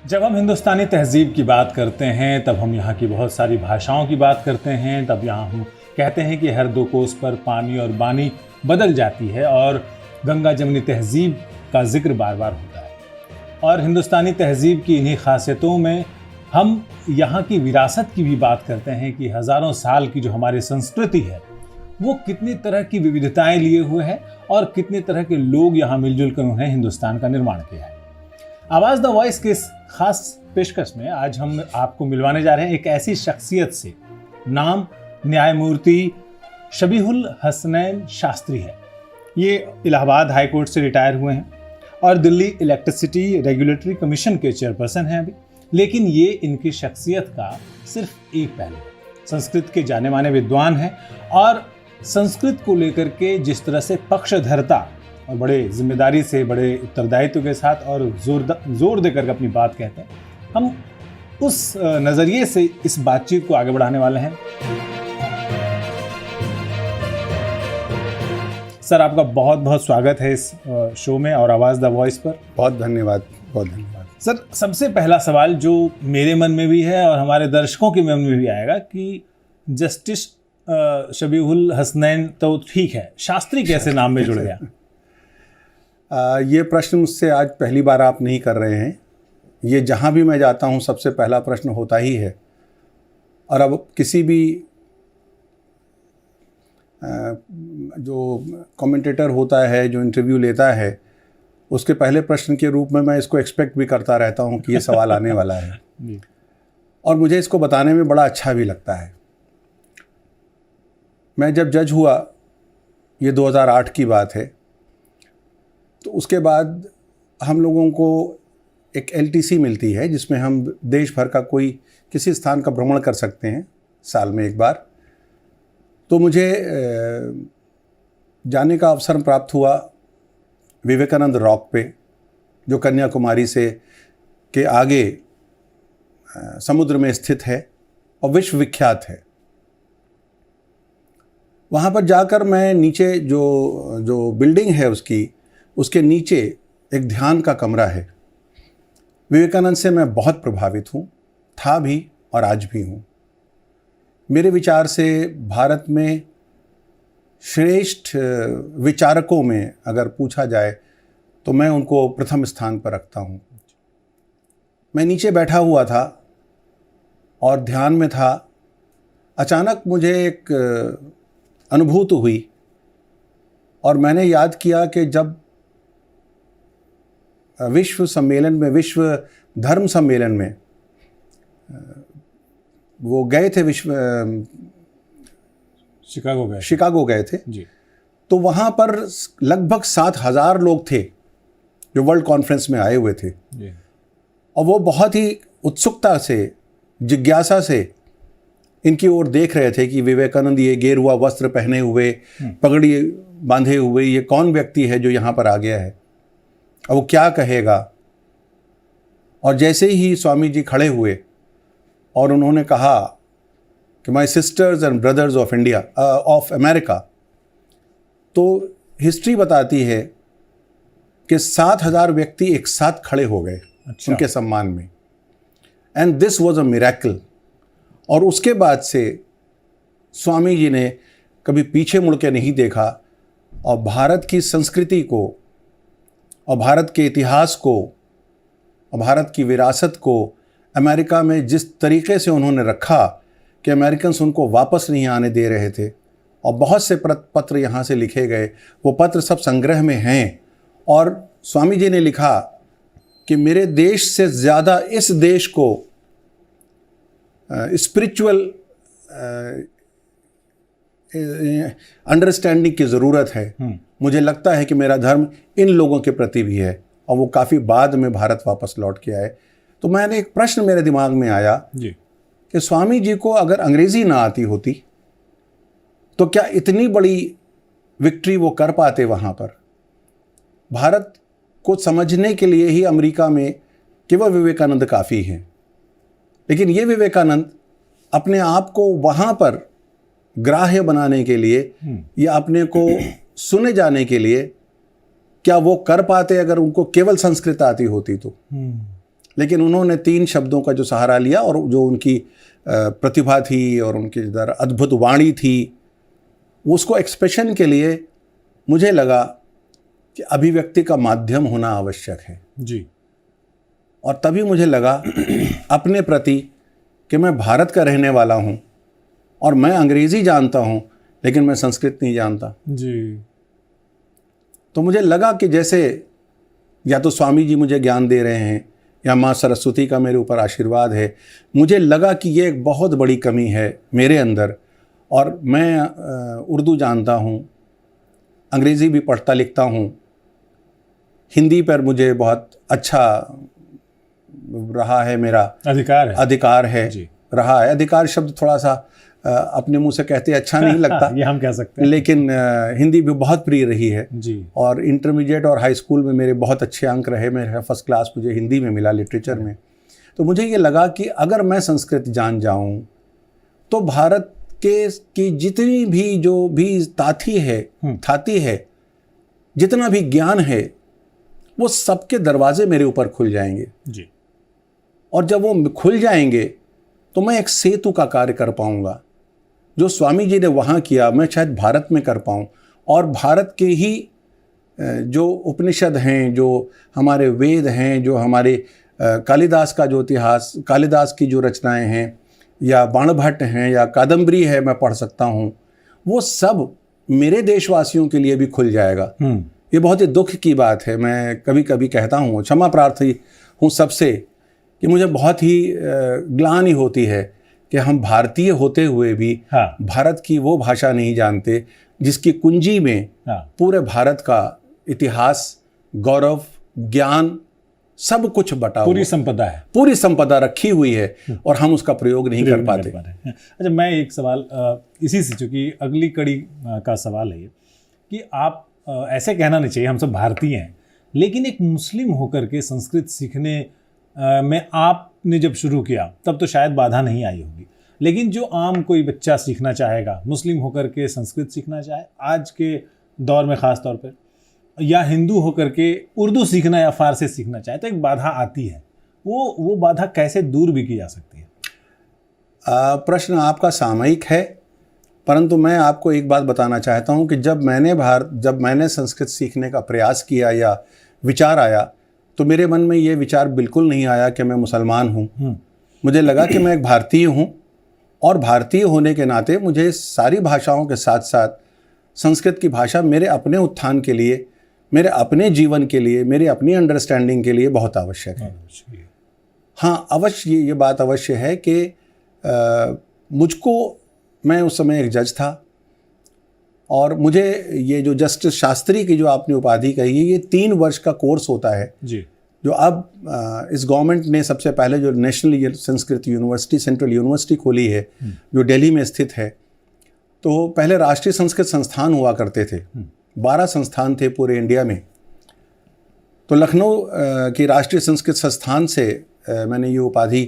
जब हम हिंदुस्तानी तहजीब की बात करते हैं तब हम यहाँ की बहुत सारी भाषाओं की बात करते हैं। तब यहाँ हम कहते हैं कि हर दो कोस पर पानी और बानी बदल जाती है और गंगा जमनी तहजीब का जिक्र बार बार होता है। और हिंदुस्तानी तहजीब की इन्हीं खासियतों में हम यहाँ की विरासत की भी बात करते हैं कि हज़ारों साल की जो हमारी संस्कृति है वो कितनी तरह की विविधताएं लिए हुए है और कितने तरह के लोग यहाँ मिलजुल कर उन्हें हिंदुस्तान का निर्माण किया है। आवाज़ द वॉइस के इस खास पेशकश में आज हम आपको मिलवाने जा रहे हैं एक ऐसी शख्सियत से, नाम न्यायमूर्ति शबीहुल हसनैन शास्त्री है। ये इलाहाबाद हाई कोर्ट से रिटायर हुए हैं और दिल्ली इलेक्ट्रिसिटी रेगुलेटरी कमीशन के चेयरपर्सन हैं अभी। लेकिन ये इनकी शख्सियत का सिर्फ एक पहलू है। संस्कृत के जाने माने विद्वान हैं और संस्कृत को लेकर के जिस तरह से पक्षधरता और बड़े जिम्मेदारी से, बड़े उत्तरदायित्व के साथ और जोर देकर अपनी बात कहते हैं, हम उस नज़रिए से इस बातचीत को आगे बढ़ाने वाले हैं। सर, आपका बहुत बहुत स्वागत है इस शो में और आवाज़ द वॉइस पर। बहुत धन्यवाद, बहुत धन्यवाद। सर, सबसे पहला सवाल जो मेरे मन में भी है और हमारे दर्शकों के मन में भी आएगा कि जस्टिस शबीहुल हसनैन तो ठीक है, शास्त्री कैसे नाम में जुड़ गया? ये प्रश्न मुझसे आज पहली बार आप नहीं कर रहे हैं। ये जहाँ भी मैं जाता हूँ सबसे पहला प्रश्न होता ही है। और अब किसी भी जो कमेंटेटर होता है, जो इंटरव्यू लेता है, उसके पहले प्रश्न के रूप में मैं इसको एक्सपेक्ट भी करता रहता हूँ कि ये सवाल आने वाला है। और मुझे इसको बताने में बड़ा अच्छा भी लगता है। मैं जब जज हुआ, ये 2008 की बात है, तो उसके बाद हम लोगों को एक LTC मिलती है जिसमें हम देश भर का कोई किसी स्थान का भ्रमण कर सकते हैं साल में एक बार। तो मुझे जाने का अवसर प्राप्त हुआ विवेकानंद रॉक पे, जो कन्याकुमारी से के आगे समुद्र में स्थित है और विश्व विख्यात है। वहाँ पर जाकर मैं नीचे जो बिल्डिंग है उसके नीचे एक ध्यान का कमरा है। विवेकानंद से मैं बहुत प्रभावित हूँ, था भी और आज भी हूँ। मेरे विचार से भारत में श्रेष्ठ विचारकों में अगर पूछा जाए तो मैं उनको प्रथम स्थान पर रखता हूँ। मैं नीचे बैठा हुआ था और ध्यान में था। अचानक मुझे एक अनुभूति हुई और मैंने याद किया कि जब विश्व धर्म सम्मेलन में वो गए थे, शिकागो गए थे जी। तो वहाँ पर लगभग 7,000 लोग थे जो वर्ल्ड कॉन्फ्रेंस में आए हुए थे जी। और वो बहुत ही उत्सुकता से, जिज्ञासा से इनकी ओर देख रहे थे कि विवेकानंद ये गेरुआ वस्त्र पहने हुए, पगड़ी बांधे हुए, ये कौन व्यक्ति है जो यहाँ पर आ गया है और वो क्या कहेगा। और जैसे ही स्वामी जी खड़े हुए और उन्होंने कहा कि my sister's and brothers of India of America, तो हिस्ट्री बताती है कि 7,000 व्यक्ति एक साथ खड़े हो गए उनके सम्मान में। And this was a miracle. और उसके बाद से स्वामी जी ने कभी पीछे मुड़ के नहीं देखा और भारत की संस्कृति को और भारत के इतिहास को और भारत की विरासत को अमेरिका में जिस तरीके से उन्होंने रखा कि अमेरिकन्स उनको वापस नहीं आने दे रहे थे और बहुत से पत्र यहाँ से लिखे गए, वो पत्र सब संग्रह में हैं। और स्वामी जी ने लिखा कि मेरे देश से ज़्यादा इस देश को स्पिरिचुअल अंडरस्टैंडिंग की ज़रूरत है। मुझे लगता है कि मेरा धर्म इन लोगों के प्रति भी है। और वो काफ़ी बाद में भारत वापस लौट के आए। तो मैंने एक प्रश्न मेरे दिमाग में आया जी कि स्वामी जी को अगर अंग्रेज़ी ना आती होती तो क्या इतनी बड़ी विक्ट्री वो कर पाते वहाँ पर? भारत को समझने के लिए ही अमेरिका में केवल विवेकानंद काफ़ी हैं, लेकिन ये विवेकानंद अपने आप को वहाँ पर ग्राह्य बनाने के लिए या अपने को सुने जाने के लिए क्या वो कर पाते अगर उनको केवल संस्कृत आती होती तो? लेकिन उन्होंने 3 शब्दों का जो सहारा लिया और जो उनकी प्रतिभा थी और उनकी इधर अद्भुत वाणी थी, उसको एक्सप्रेशन के लिए मुझे लगा कि अभिव्यक्ति का माध्यम होना आवश्यक है जी। और तभी मुझे लगा अपने प्रति कि मैं भारत का रहने वाला हूँ और मैं अंग्रेज़ी जानता हूँ लेकिन मैं संस्कृत नहीं जानता जी। तो मुझे लगा कि जैसे या तो स्वामी जी मुझे ज्ञान दे रहे हैं या माँ सरस्वती का मेरे ऊपर आशीर्वाद है, मुझे लगा कि ये एक बहुत बड़ी कमी है मेरे अंदर। और मैं उर्दू जानता हूँ, अंग्रेज़ी भी पढ़ता लिखता हूँ, हिंदी पर मुझे बहुत अच्छा रहा है, मेरा अधिकार है जी। रहा है। अधिकार शब्द थोड़ा सा अपने मुंह से कहते अच्छा नहीं लगता ये हम कह सकते हैं, लेकिन हिंदी भी बहुत प्रिय रही है जी। और इंटरमीडिएट और हाई स्कूल में मेरे बहुत अच्छे अंक रहे, मेरे फर्स्ट क्लास मुझे हिंदी में मिला, लिटरेचर में। तो मुझे ये लगा कि अगर मैं संस्कृत जान जाऊं तो भारत की जितनी भी जो भी थाती है, जितना भी ज्ञान है, वो सबके दरवाजे मेरे ऊपर खुल जाएंगे जी। और जब वो खुल जाएंगे तो मैं एक सेतु का कार्य कर पाऊंगा। जो स्वामी जी ने वहाँ किया मैं शायद भारत में कर पाऊँ और भारत के ही जो उपनिषद हैं, जो हमारे वेद हैं, जो हमारे कालिदास का जो इतिहास, कालिदास की जो रचनाएं हैं या बाणभट्ट हैं या कादम्बरी है, मैं पढ़ सकता हूँ, वो सब मेरे देशवासियों के लिए भी खुल जाएगा। ये बहुत ही दुख की बात है। मैं कभी कभी कहता हूँ, क्षमा प्रार्थी हूँ सबसे, कि मुझे बहुत ही ग्लानि होती है कि हम भारतीय होते हुए भी भारत की वो भाषा नहीं जानते जिसकी कुंजी में पूरे भारत का इतिहास, गौरव, ज्ञान सब कुछ बटा हुआ, पूरी संपदा रखी हुई है और हम उसका प्रयोग नहीं कर पाते। अच्छा, मैं एक सवाल इसी से, चूंकि अगली कड़ी का सवाल है ये कि आप ऐसे कहना नहीं चाहिए हम सब भारतीय हैं, लेकिन एक मुस्लिम होकर के संस्कृत सीखने में आपने जब शुरू किया तब तो शायद बाधा नहीं आई होगी, लेकिन जो आम कोई बच्चा सीखना चाहेगा, मुस्लिम होकर के संस्कृत सीखना चाहे आज के दौर में ख़ास तौर पर, या हिंदू होकर के उर्दू सीखना या फारसी सीखना चाहे, तो एक बाधा आती है। वो बाधा कैसे दूर भी की जा सकती है? प्रश्न आपका सामयिक है, परंतु मैं आपको एक बात बताना चाहता हूँ कि जब मैंने संस्कृत सीखने का प्रयास किया या विचार आया तो मेरे मन में ये विचार बिल्कुल नहीं आया कि मैं मुसलमान हूँ। मुझे लगा कि मैं एक भारतीय हूँ और भारतीय होने के नाते मुझे सारी भाषाओं के साथ साथ संस्कृत की भाषा मेरे अपने उत्थान के लिए, मेरे अपने जीवन के लिए, मेरी अपनी अंडरस्टैंडिंग के लिए बहुत आवश्यक है। हाँ, अवश्य ये बात अवश्य है कि मुझको, मैं उस समय एक जज था और मुझे ये जो जस्टिस शास्त्री की जो आपने उपाधि कही है, ये 3 वर्ष का कोर्स होता है जी। जो अब इस गवर्नमेंट ने सबसे पहले जो national Sanskrit university, central university खोली है जो दिल्ली में स्थित है। तो पहले राष्ट्रीय संस्कृत संस्थान हुआ करते थे, 12 संस्थान थे पूरे इंडिया में। तो लखनऊ की राष्ट्रीय संस्कृत संस्थान से मैंने ये उपाधि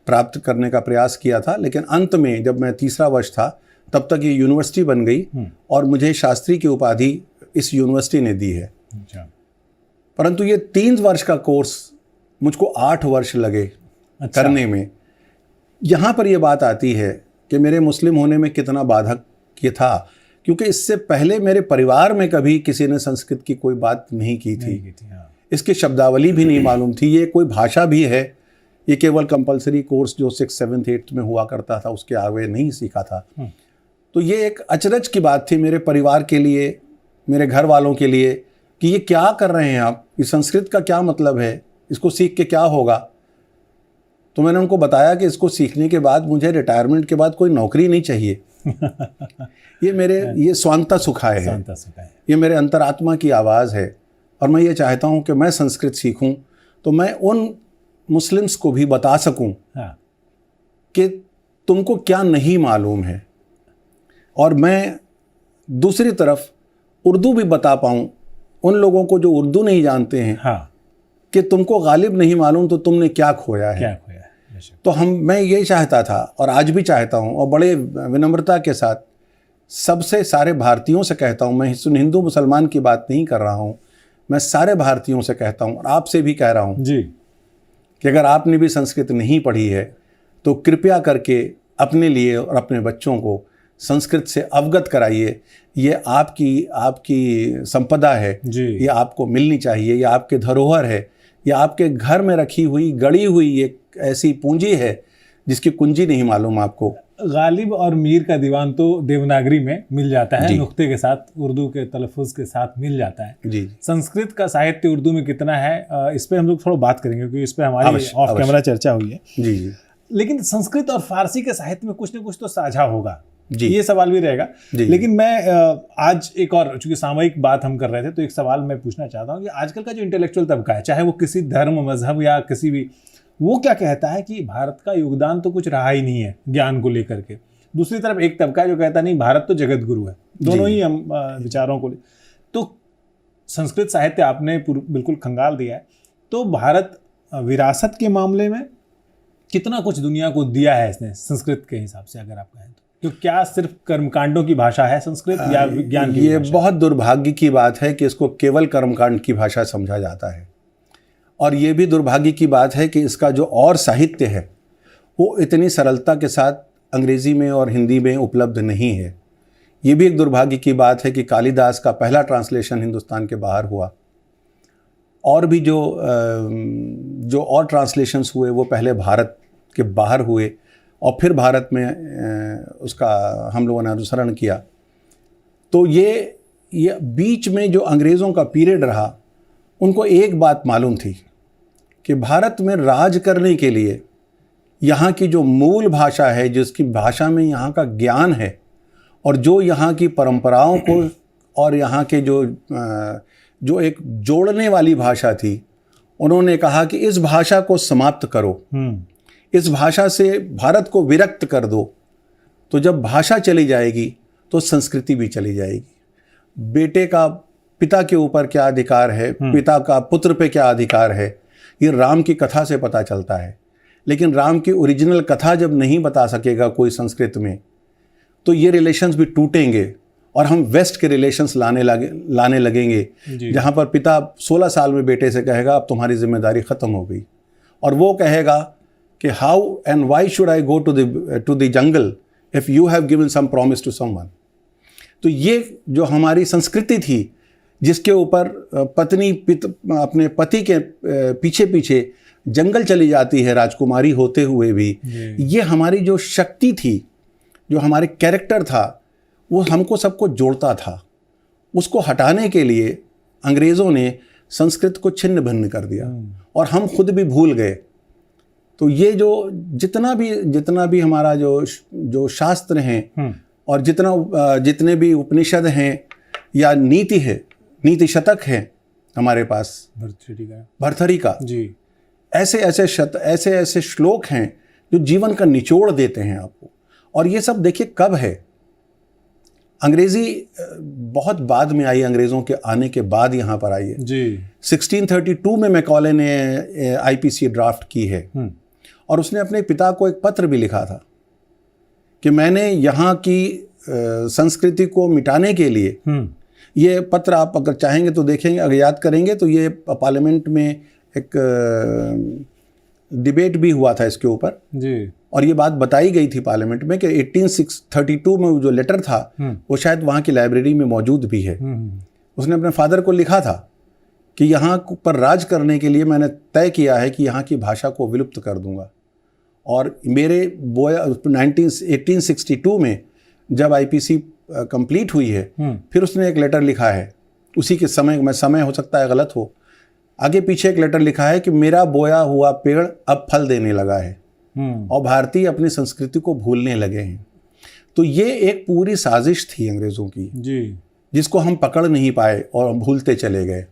प्राप्त करने का प्रयास किया था, लेकिन अंत में जब मैं तीसरा वर्ष था तब तक ये यूनिवर्सिटी बन गई और मुझे शास्त्री की उपाधि इस यूनिवर्सिटी ने दी है। परंतु ये 3 वर्ष का कोर्स मुझको 8 वर्ष लगे करने में। यहाँ पर ये बात आती है कि मेरे मुस्लिम होने में कितना बाधक ये था, क्योंकि इससे पहले मेरे परिवार में कभी किसी ने संस्कृत की कोई बात नहीं की थी। इसकी शब्दावली भी नहीं मालूम थी, ये कोई भाषा भी है, ये केवल कंपलसरी कोर्स जो 6th, 7th, 8th में हुआ करता था उसके आगे नहीं सीखा था। तो ये एक अचरज की बात थी मेरे परिवार के लिए, मेरे घर वालों के लिए, कि ये क्या कर रहे हैं आप, इस संस्कृत का क्या मतलब है, इसको सीख के क्या होगा। तो मैंने उनको बताया कि इसको सीखने के बाद मुझे रिटायरमेंट के बाद कोई नौकरी नहीं चाहिए। ये स्वांता सुखाय है, ये मेरे अंतरात्मा की आवाज़ है और मैं ये चाहता हूँ कि मैं संस्कृत सीखूँ तो मैं उन मुस्लिम्स को भी बता सकूँ कि तुमको क्या नहीं मालूम है, और मैं दूसरी तरफ उर्दू भी बता पाऊँ उन लोगों को जो उर्दू नहीं जानते हैं कि तुमको गालिब नहीं मालूम तो तुमने क्या खोया है। तो मैं ये चाहता था और आज भी चाहता हूँ और बड़े विनम्रता के साथ सबसे सारे भारतीयों से कहता हूँ, मैं हिंदू मुसलमान की बात नहीं कर रहा हूँ, मैं सारे भारतीयों से कहता हूँ और आपसे भी कह रहा हूँ कि अगर आपने भी संस्कृत नहीं पढ़ी है तो कृपया करके अपने लिए और अपने बच्चों को संस्कृत से अवगत कराइए। ये आपकी संपदा है जी। ये आपको मिलनी चाहिए, ये आपके धरोहर है, ये आपके घर में रखी हुई गड़ी हुई एक ऐसी पूंजी है जिसकी कुंजी नहीं मालूम आपको। गालिब और मीर का दीवान तो देवनागरी में मिल जाता है, नुक्ते के साथ, उर्दू के तलफ़ुज़ के साथ मिल जाता है। जी। संस्कृत का साहित्य उर्दू में कितना है, इस पे हम लोग थोड़ा बात करेंगे क्योंकि इस पे हमारी ऑफ कैमरा चर्चा हुई है। जी जी। लेकिन संस्कृत और फारसी के साहित्य में कुछ न कुछ तो साझा होगा जी। ये सवाल भी रहेगा। लेकिन मैं आज एक और, चूंकि सामयिक बात हम कर रहे थे, तो एक सवाल मैं पूछना चाहता हूँ कि आजकल का जो इंटेलेक्चुअल तबका है, चाहे वो किसी धर्म मजहब या किसी भी, वो क्या कहता है कि भारत का योगदान तो कुछ रहा ही नहीं है ज्ञान को लेकर के। दूसरी तरफ एक तबका जो कहता नहीं भारत तो जगत गुरु है। दोनों ही हम विचारों को तो संस्कृत साहित्य आपने बिल्कुल खंगाल दिया है। तो भारत विरासत के मामले में कितना कुछ दुनिया को दिया है इसने संस्कृत के हिसाब से, अगर आप कहें तो क्या सिर्फ कर्मकांडों की भाषा है संस्कृत या विज्ञान की? ये बहुत दुर्भाग्य की बात है कि इसको केवल कर्मकांड की भाषा समझा जाता है, और ये भी दुर्भाग्य की बात है कि इसका जो और साहित्य है वो इतनी सरलता के साथ अंग्रेज़ी में और हिंदी में उपलब्ध नहीं है। ये भी एक दुर्भाग्य की बात है कि कालिदास का पहला ट्रांसलेशन हिंदुस्तान के बाहर हुआ, और भी जो और ट्रांसलेशंस हुए वो पहले भारत के बाहर हुए और फिर भारत में उसका हम लोगों ने अनुसरण किया। तो ये बीच में जो अंग्रेज़ों का पीरियड रहा, उनको एक बात मालूम थी कि भारत में राज करने के लिए यहाँ की जो मूल भाषा है, जिसकी भाषा में यहाँ का ज्ञान है और जो यहाँ की परंपराओं को और यहाँ के जो एक जोड़ने वाली भाषा थी, उन्होंने कहा कि इस भाषा को समाप्त करो, इस भाषा से भारत को विरक्त कर दो। तो जब भाषा चली जाएगी तो संस्कृति भी चली जाएगी। बेटे का पिता के ऊपर क्या अधिकार है, पिता का पुत्र पे क्या अधिकार है, ये राम की कथा से पता चलता है। लेकिन राम की ओरिजिनल कथा जब नहीं बता सकेगा कोई संस्कृत में, तो ये रिलेशंस भी टूटेंगे और हम वेस्ट के रिलेशंस लाने लगेंगे, जहाँ पर पिता 16 साल में बेटे से कहेगा अब तुम्हारी जिम्मेदारी ख़त्म हो गई, और वो कहेगा कि how and why should I go to the jungle if you have given some promise to someone. तो ये जो हमारी संस्कृति थी, जिसके ऊपर पत्नी अपने पति के पीछे पीछे जंगल चली जाती है राजकुमारी होते हुए भी, ये हमारी जो शक्ति थी, जो हमारे कैरेक्टर था, वो हमको सबको जोड़ता था। उसको हटाने के लिए अंग्रेज़ों ने संस्कृत को छिन्न भिन्न कर दिया और हम खुद भी भूल गए। तो ये जो जितना भी हमारा जो शास्त्र हैं और जितने भी उपनिषद हैं या नीति शतक हैं हमारे पास, भर्तृहरि का जी, ऐसे श्लोक हैं जो जीवन का निचोड़ देते हैं आपको। और ये सब देखिए कब है, अंग्रेजी बहुत बाद में आई, अंग्रेज़ों के आने के बाद यहाँ पर आई है जी। 1632 में मैकॉले ने आईपीसी ड्राफ्ट की है, और उसने अपने पिता को एक पत्र भी लिखा था कि मैंने यहाँ की संस्कृति को मिटाने के लिए, ये पत्र आप अगर चाहेंगे तो देखेंगे, अगर याद करेंगे तो ये पार्लियामेंट में एक डिबेट भी हुआ था इसके ऊपर जी, और ये बात बताई गई थी पार्लियामेंट में कि 1832 में जो लेटर था वो शायद वहाँ की लाइब्रेरी में मौजूद भी है। उसने अपने फादर को लिखा था कि यहाँ पर राज करने के लिए मैंने तय किया है कि यहाँ की भाषा को विलुप्त कर दूंगा। और मेरे 1862 में जब आईपीसी कंप्लीट हुई है, फिर उसने एक लेटर लिखा है, उसी के समय हो सकता है गलत हो, आगे पीछे एक लेटर लिखा है कि मेरा बोया हुआ पेड़ अब फल देने लगा है और भारतीय अपनी संस्कृति को भूलने लगे हैं। तो ये एक पूरी साजिश थी अंग्रेज़ों की जी, जिसको हम पकड़ नहीं पाए और भूलते चले गए।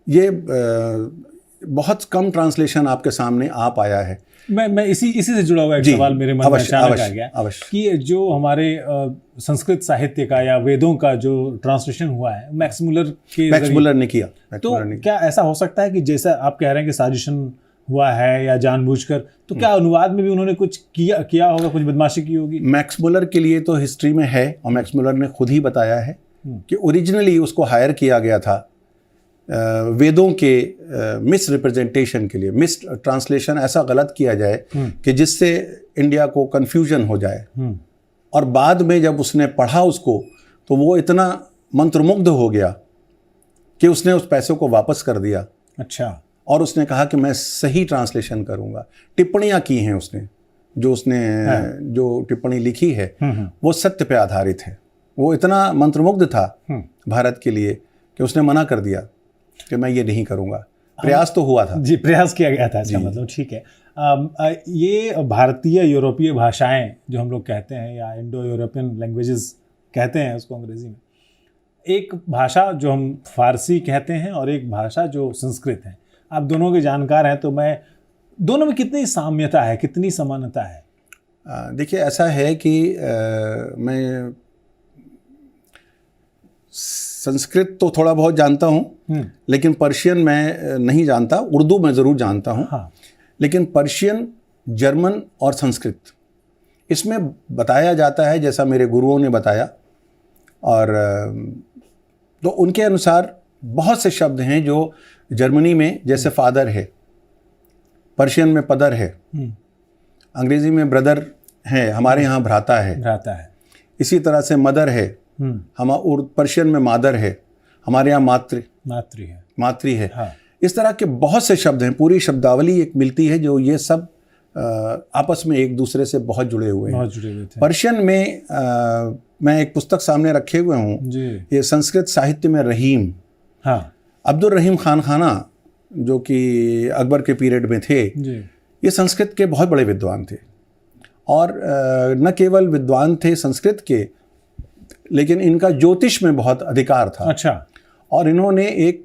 ये बहुत कम ट्रांसलेशन आपके सामने आ पाया है। मैं इसी से जुड़ा हुआ एक सवाल मेरे मन में अचानक आ गया कि जो हमारे संस्कृत साहित्य का या वेदों का जो ट्रांसलेशन हुआ है मैक्स मुलर ने किया, तो क्या ऐसा हो सकता है कि जैसा आप कह रहे हैं कि साजिशन हुआ है या जानबूझकर, तो क्या अनुवाद में भी उन्होंने कुछ किया होगा, कुछ बदमाशी की होगी? मैक्स मुलर के लिए तो हिस्ट्री में है, और मैक्स मुलर ने खुद ही बताया है कि ओरिजिनली उसको हायर किया गया था वेदों के मिस रिप्रेजेंटेशन के लिए, मिस ट्रांसलेशन ऐसा गलत किया जाए कि जिससे इंडिया को कन्फ्यूजन हो जाए। और बाद में जब उसने पढ़ा उसको, तो वो इतना मंत्रमुग्ध हो गया कि उसने उस पैसे को वापस कर दिया। अच्छा। और उसने कहा कि मैं सही ट्रांसलेशन करूंगा। टिप्पणियां की हैं उसने, जो टिप्पणी लिखी है वो सत्य पे आधारित है। वो इतना मंत्रमुग्ध था भारत के लिए कि उसने मना कर दिया कि मैं ये नहीं करूंगा। प्रयास तो हुआ था। जी, प्रयास किया गया था। अच्छा, मतलब ठीक है। ये भारतीय यूरोपीय भाषाएं जो हम लोग कहते हैं, या इंडो यूरोपियन लैंग्वेजेस कहते हैं उसको अंग्रेजी में, एक भाषा जो हम फारसी कहते हैं और एक भाषा जो संस्कृत है। आप दोनों के जानकार हैं, तो मैं दोनों में कितनी साम्यता है, कितनी समानता है? देखिए, ऐसा है कि मैं संस्कृत तो थोड़ा बहुत जानता हूँ, लेकिन पर्शियन मैं नहीं जानता। उर्दू मैं ज़रूर जानता हूँ। हाँ। लेकिन पर्शियन, जर्मन और संस्कृत, इसमें बताया जाता है जैसा मेरे गुरुओं ने बताया। और तो उनके अनुसार बहुत से शब्द हैं जो जर्मनी में जैसे फादर है, पर्शियन में पदर है, अंग्रेजी में ब्रदर है, हमारे यहाँ भ्राता है। इसी तरह से मदर है, पर्शियन में मादर है, हमारे यहाँ मातृ है। हाँ। इस तरह के बहुत से शब्द हैं। पूरी शब्दावली एक मिलती है जो ये सब आपस में एक दूसरे से बहुत जुड़े हुए हैं। पर्शियन में मैं एक पुस्तक सामने रखे हुए हूँ, ये संस्कृत साहित्य में रहीम। हाँ। अब्दुल रहीम खान खाना, जो कि अकबर के पीरियड में थे, ये संस्कृत के बहुत बड़े विद्वान थे। और न केवल विद्वान थे संस्कृत के, लेकिन इनका ज्योतिष में बहुत अधिकार था। अच्छा। और इन्होंने एक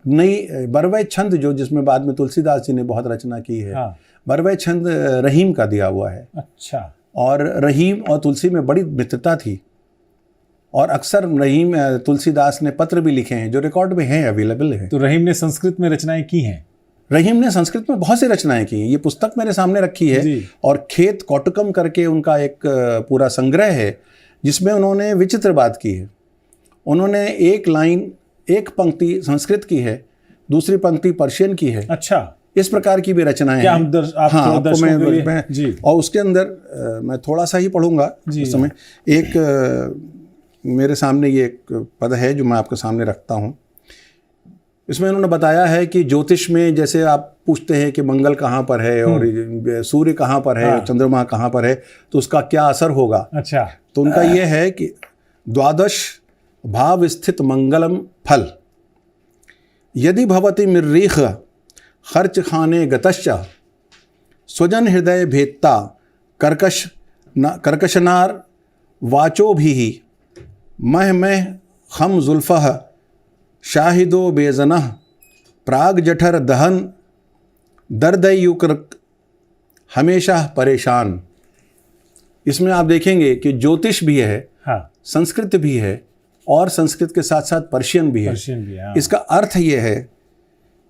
नई बरवै छंद, जो जिसमें बाद में तुलसीदास जी ने बहुत रचना की है। हाँ। बरवै छंद रहीम का दिया हुआ है। अच्छा। और रहीम और तुलसी में बड़ी मित्रता थी, और अक्सर रहीम तुलसीदास ने पत्र भी लिखे हैं जो रिकॉर्ड में हैं, अवेलेबल है। तो रहीम ने संस्कृत में रचनाएं की हैं? रहीम ने संस्कृत में बहुत सी रचनाएं की हैं। ये पुस्तक मेरे सामने रखी है, और खेत कौटुकम करके उनका एक पूरा संग्रह है, जिसमें उन्होंने विचित्र बात की है। उन्होंने एक पंक्ति संस्कृत की है, दूसरी पंक्ति पर्शियन की है। अच्छा। इस प्रकार की भी रचनाएं हैं। आपको मैं जी। और उसके अंदर मैं थोड़ा सा ही पढ़ूंगा इस समय। एक मेरे सामने ये एक पद है जो मैं आपके सामने रखता हूँ। इसमें उन्होंने बताया है कि ज्योतिष में जैसे आप पूछते हैं कि मंगल कहाँ पर है और सूर्य कहाँ पर है, चंद्रमा कहाँ पर है, तो उसका क्या असर होगा। अच्छा। तो उनका ये है कि द्वादश भाव स्थित मंगलम फल यदि भवति मिर्रीख खर्च खाने गतश्च स्वजन हृदय भेत्ता कर्कशनार वाचो भी मह खम जुल्फह शाहिदो बेजनह प्राग जठर दहन दर्दयुक्र हमेशा परेशान। इसमें आप देखेंगे कि ज्योतिष भी है, हाँ, संस्कृत भी है, और संस्कृत के साथ साथ पर्शियन भी है। हाँ। इसका अर्थ ये है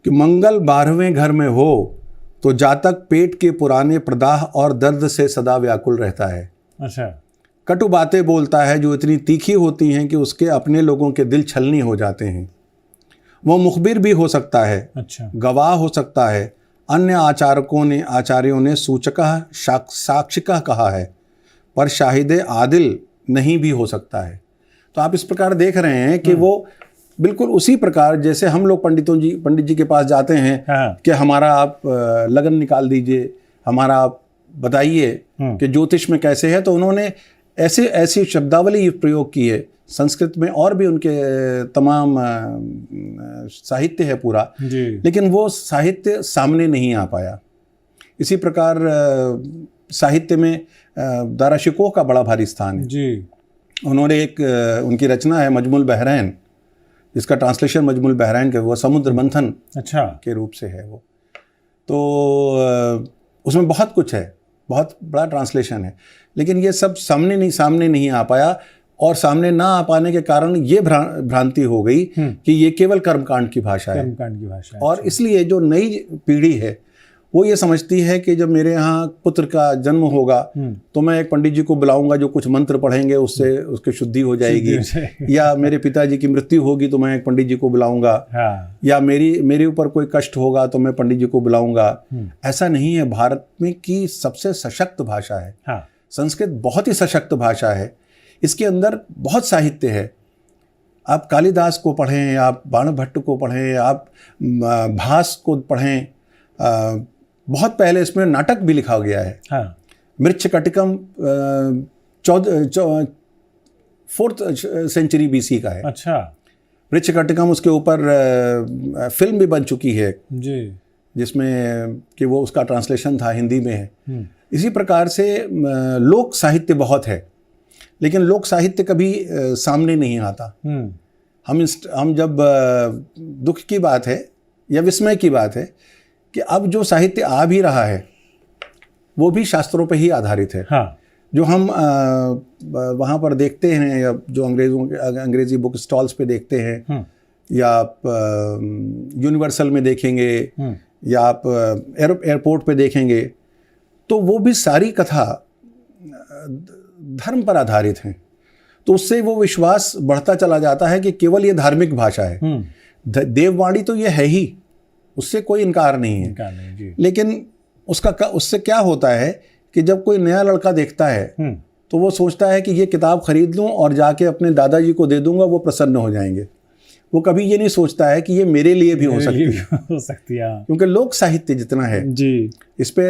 कि मंगल 12वें घर में हो तो जातक पेट के पुराने प्रदाह और दर्द से सदा व्याकुल रहता है। अच्छा। कटु बातें बोलता है जो इतनी तीखी होती हैं कि उसके अपने लोगों के दिल छलनी हो जाते हैं। वो मुखबिर भी हो सकता है। अच्छा। गवाह हो सकता है। अन्य आचार्यों ने सूचकः साक्षिकः कहा है, पर शाहिदे आदिल नहीं भी हो सकता है। तो आप इस प्रकार देख रहे हैं कि वो बिल्कुल उसी प्रकार जैसे हम लोग पंडित जी के पास जाते हैं। हाँ। कि हमारा आप लगन निकाल दीजिए, हमारा आप बताइए कि ज्योतिष में कैसे है। तो उन्होंने ऐसी शब्दावली प्रयोग की है संस्कृत में, और भी उनके तमाम साहित्य है पूरा जी। लेकिन वो साहित्य सामने नहीं आ पाया। इसी प्रकार साहित्य में दाराशिकोह का बड़ा भारी स्थान है जी। उन्होंने एक उनकी रचना है मजमुल बहरैन, जिसका ट्रांसलेशन मजमुल बहरैन के वो समुद्र मंथन अच्छा के रूप से है वो। तो उसमें बहुत कुछ है, बहुत बड़ा ट्रांसलेशन है, लेकिन ये सब सामने नहीं आ पाया। और सामने ना आ पाने के कारण ये भ्रांति हो गई कि ये केवल कर्मकांड की भाषा है। और इसलिए जो नई पीढ़ी है वो ये समझती है कि जब मेरे यहाँ पुत्र का जन्म होगा तो मैं एक पंडित जी को बुलाऊंगा जो कुछ मंत्र पढ़ेंगे, उससे उसकी शुद्धि हो जाएगी। या मेरे पिताजी की मृत्यु होगी तो मैं एक पंडित जी को बुलाऊंगा। हाँ। या मेरे ऊपर कोई कष्ट होगा तो मैं पंडित जी को बुलाऊंगा। ऐसा नहीं है। भारत में की सबसे सशक्त भाषा है। हाँ। संस्कृत बहुत ही सशक्त भाषा है। इसके अंदर बहुत साहित्य है। आप कालिदास को पढ़ें, आप बाणभट्ट को पढ़ें, आप भास को पढ़ें। बहुत पहले इसमें नाटक भी लिखा गया है। हाँ। मृच्छकटिकम 4th सेंचुरी BC का है। अच्छा। मृच्छकटिकम, उसके ऊपर फिल्म भी बन चुकी है जी, जिसमें कि वो उसका ट्रांसलेशन था, हिंदी में है। इसी प्रकार से लोक साहित्य बहुत है, लेकिन लोक साहित्य कभी सामने नहीं आता। हम जब दुख की बात है या विस्मय की बात है कि अब जो साहित्य आ भी रहा है वो भी शास्त्रों पर ही आधारित है। हाँ। जो हम वहाँ पर देखते हैं, या जो अंग्रेजी बुक स्टॉल्स पे देखते हैं, या आप यूनिवर्सल में देखेंगे, या आप एयरपोर्ट पे देखेंगे, तो वो भी सारी कथा धर्म पर आधारित हैं। तो उससे वो विश्वास बढ़ता चला जाता है कि केवल ये धार्मिक भाषा है। देववाणी तो ये है ही, उससे कोई इनकार नहीं है। जी। लेकिन उससे क्या होता है कि जब कोई नया लड़का देखता है तो वो सोचता है कि ये किताब खरीद लूं और जाके अपने दादाजी को दे दूंगा, वो प्रसन्न हो जाएंगे। वो कभी ये नहीं सोचता है कि ये मेरे लिए भी हो सकती है। क्योंकि लोक साहित्य जितना है जी, इस पे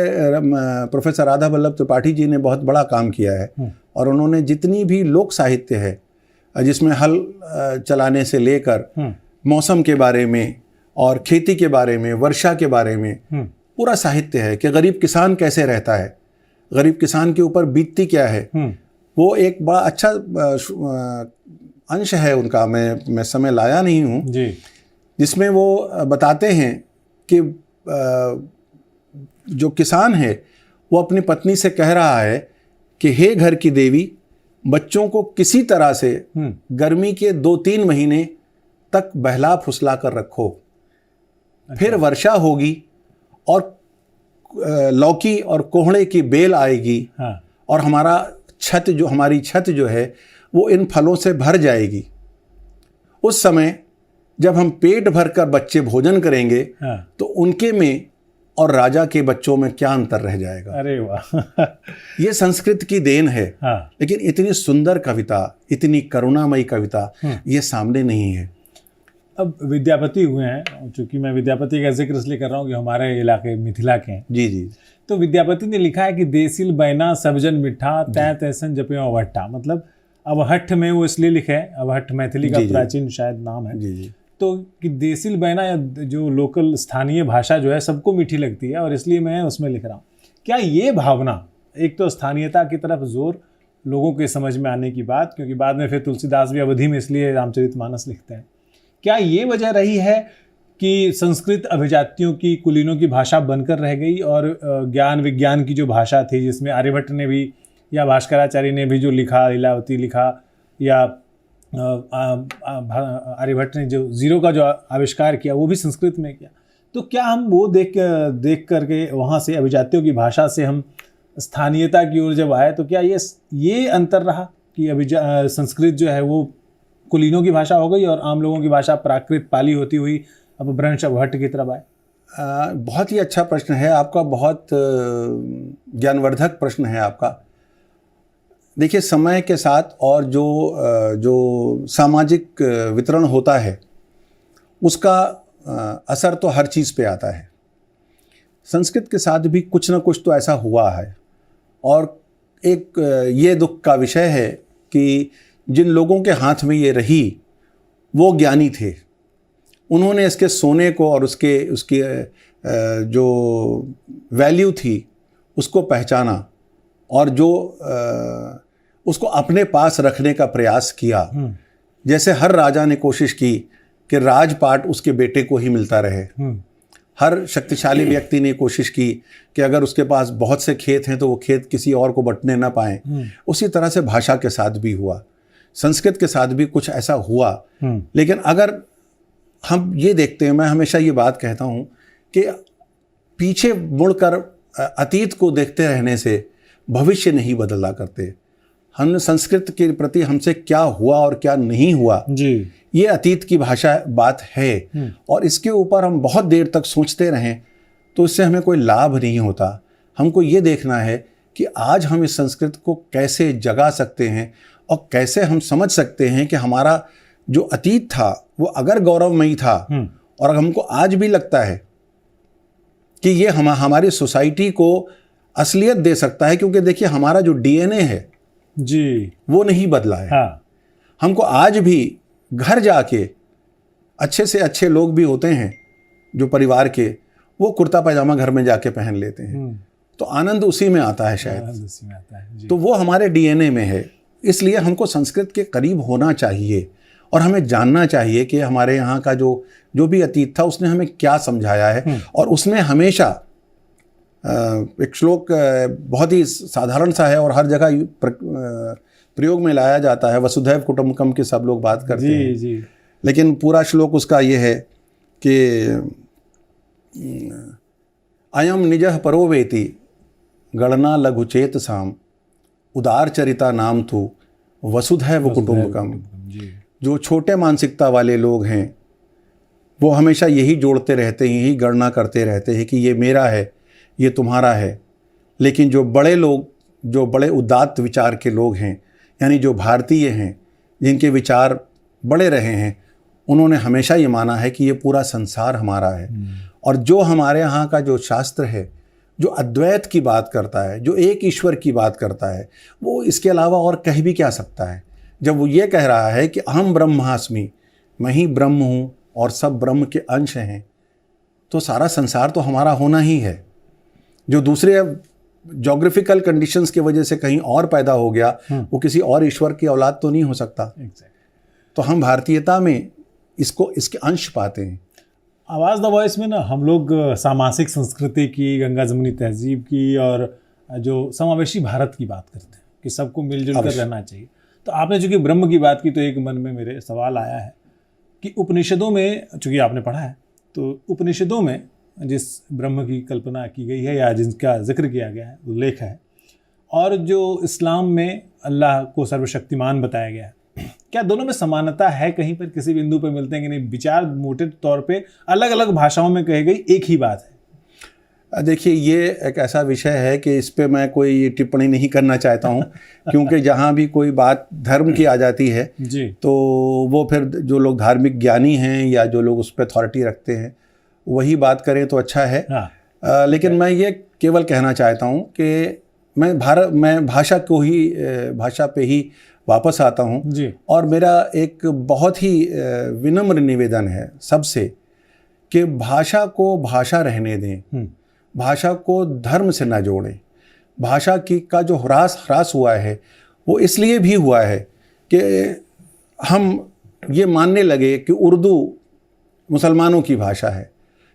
प्रोफेसर राधा वल्लभ त्रिपाठी जी ने बहुत बड़ा काम किया है। और उन्होंने जितनी भी लोक साहित्य है, जिसमें हल चलाने से लेकर मौसम के बारे में और खेती के बारे में, वर्षा के बारे में पूरा साहित्य है कि गरीब किसान कैसे रहता है, गरीब किसान के ऊपर बीतती क्या है। वो एक बड़ा अच्छा अंश है उनका। मैं समय लाया नहीं हूँ जी, जिसमें वो बताते हैं कि जो किसान है वो अपनी पत्नी से कह रहा है कि हे घर की देवी, बच्चों को किसी तरह से गर्मी के 2-3 महीने तक बहला फुसला कर रखो। फिर वर्षा होगी और लौकी और कोहड़े की बेल आएगी। हाँ। और हमारी छत जो है वो इन फलों से भर जाएगी। उस समय जब हम पेट भरकर बच्चे भोजन करेंगे, हाँ। तो उनके में और राजा के बच्चों में क्या अंतर रह जाएगा। अरे वाह। ये संस्कृत की देन है। हाँ। लेकिन इतनी सुंदर कविता, इतनी करुणामयी कविता ये सामने नहीं है। अब विद्यापति हुए हैं, चूंकि मैं विद्यापति का जिक्र इसलिए कर रहा हूँ कि हमारे इलाके मिथिला के हैं। जी जी। तो विद्यापति ने लिखा है कि देसिल बैना सबजन मिठा तै तैसन जपे अवहट्ठा। मतलब अवहट्ठ में वो इसलिए लिखे है, अवहट्ठ मैथिली का प्राचीन शायद नाम है। जी जी। तो कि देसिल बैना या जो लोकल स्थानीय भाषा जो है सबको मीठी लगती है, और इसलिए मैं उसमें लिख रहा हूँ। क्या ये भावना, एक तो स्थानीयता की तरफ जोर, लोगों के समझ में आने की बात, क्योंकि बाद में फिर तुलसीदास भी अवधि में इसलिए रामचरितमानस लिखते हैं, क्या ये वजह रही है कि संस्कृत अभिजातियों की, कुलीनों की भाषा बनकर रह गई, और ज्ञान विज्ञान की जो भाषा थी, जिसमें आर्यभट्ट ने भी या भास्कराचार्य ने भी जो लिखा, लीलावती लिखा, या आर्यभट्ट ने जो जीरो का जो आविष्कार किया वो भी संस्कृत में किया, तो क्या हम वो देख करके वहाँ से अभिजातियों की भाषा से हम स्थानीयता की ओर जब आए, तो क्या ये अंतर रहा कि संस्कृत जो है वो कुलीनों की भाषा हो गई और आम लोगों की भाषा प्राकृत पाली होती हुई अब ब्रंश भट्ट की तरफ आए? बहुत ही अच्छा प्रश्न है आपका, बहुत ज्ञानवर्धक प्रश्न है आपका। देखिए, समय के साथ और जो सामाजिक वितरण होता है उसका असर तो हर चीज़ पे आता है। संस्कृत के साथ भी कुछ ना कुछ तो ऐसा हुआ है, और एक ये दुख का विषय है कि जिन लोगों के हाथ में ये रही वो ज्ञानी थे। उन्होंने इसके सोने को और उसकी जो वैल्यू थी उसको पहचाना, और जो उसको अपने पास रखने का प्रयास किया। जैसे हर राजा ने कोशिश की कि राजपाट उसके बेटे को ही मिलता रहे। हर शक्तिशाली व्यक्ति ने कोशिश की कि अगर उसके पास बहुत से खेत हैं तो वो खेत किसी और को बंटने ना पाएं। उसी तरह से भाषा के साथ भी हुआ, संस्कृत के साथ भी कुछ ऐसा हुआ। लेकिन अगर हम ये देखते हैं, मैं हमेशा ये बात कहता हूँ कि पीछे मुड़कर अतीत को देखते रहने से भविष्य नहीं बदला करते। हम संस्कृत के प्रति हमसे क्या हुआ और क्या नहीं हुआ जी, ये अतीत की भाषा बात है, और इसके ऊपर हम बहुत देर तक सोचते रहें तो इससे हमें कोई लाभ नहीं होता। हमको ये देखना है कि आज हम इस संस्कृत को कैसे जगा सकते हैं और कैसे हम समझ सकते हैं कि हमारा जो अतीत था वो अगर गौरवमयी था और हमको आज भी लगता है कि ये हमारी सोसाइटी को असलियत दे सकता है, क्योंकि देखिए हमारा जो डीएनए है जी, वो नहीं बदला है। हाँ, हमको आज भी घर जाके अच्छे से अच्छे लोग भी होते हैं जो परिवार के, वो कुर्ता पैजामा घर में जाके पहन लेते हैं, तो आनंद उसी में आता है शायद। आनंद उसी में आता है जी। तो वो हमारे डीएनए में है। इसलिए हमको संस्कृत के करीब होना चाहिए और हमें जानना चाहिए कि हमारे यहाँ का जो भी अतीत था उसने हमें क्या समझाया है। और उसमें हमेशा एक श्लोक बहुत ही साधारण सा है और हर जगह प्रयोग में लाया जाता है, वसुधैव कुटुम्बकम की सब लोग बात करते हैं जी। लेकिन पूरा श्लोक उसका ये है कि अयम निजः परो वेति गणना लघुचेत साम उदार चरिता नाम तु वसुधैव कुटुम्बकम। जी, जो छोटे मानसिकता वाले लोग हैं वो हमेशा यही जोड़ते रहते हैं, यही गणना करते रहते हैं कि ये मेरा है, ये तुम्हारा है। लेकिन जो बड़े लोग, जो बड़े उदात्त विचार के लोग हैं, यानी जो भारतीय हैं, जिनके विचार बड़े रहे हैं, उन्होंने हमेशा ये माना है कि ये पूरा संसार हमारा है। और जो हमारे यहाँ का जो शास्त्र है, जो अद्वैत की बात करता है, जो एक ईश्वर की बात करता है, वो इसके अलावा और कह भी क्या सकता है। जब वो ये कह रहा है कि अहम ब्रह्मास्मि, मैं ही ब्रह्म हूँ और सब ब्रह्म के अंश हैं, तो सारा संसार तो हमारा होना ही है। जो दूसरे ज्योग्राफिकल कंडीशंस की वजह से कहीं और पैदा हो गया, वो किसी और ईश्वर की औलाद तो नहीं हो सकता। तो हम भारतीयता में इसके अंश पाते हैं। आवाज़ द वॉइस में ना हम लोग सामासिक संस्कृति की, गंगा जमुनी तहजीब की और जो समावेशी भारत की बात करते हैं कि सबको मिलजुल कर रहना चाहिए। तो आपने चूंकि ब्रह्म की बात की तो एक मन में मेरे सवाल आया है कि उपनिषदों में, चूंकि आपने पढ़ा है, तो उपनिषदों में जिस ब्रह्म की कल्पना की गई है या जिसका जिक्र किया गया है, उल्लेख है, और जो इस्लाम में अल्लाह को सर्वशक्तिमान बताया गया है, क्या दोनों में समानता है? कहीं पर किसी बिंदु पर मिलते हैं कि नहीं? विचार मोटे तौर पे अलग अलग भाषाओं में कही गई एक ही बात है। देखिए, ये एक ऐसा विषय है कि इस पे मैं कोई टिप्पणी नहीं करना चाहता हूँ क्योंकि जहाँ भी कोई बात धर्म की आ जाती है जी, तो वो फिर जो लोग धार्मिक ज्ञानी हैं या जो लोग उस पर अथॉरिटी रखते हैं वही बात करें तो अच्छा है। हाँ। लेकिन मैं ये केवल कहना चाहता हूँ कि मैं भाषा पे ही वापस आता हूँ जी, और मेरा एक बहुत ही विनम्र निवेदन है सबसे कि भाषा को भाषा रहने दें, भाषा को धर्म से ना जोड़ें। भाषा का जो ह्रास हुआ है वो इसलिए भी हुआ है कि हम ये मानने लगे कि उर्दू मुसलमानों की भाषा है,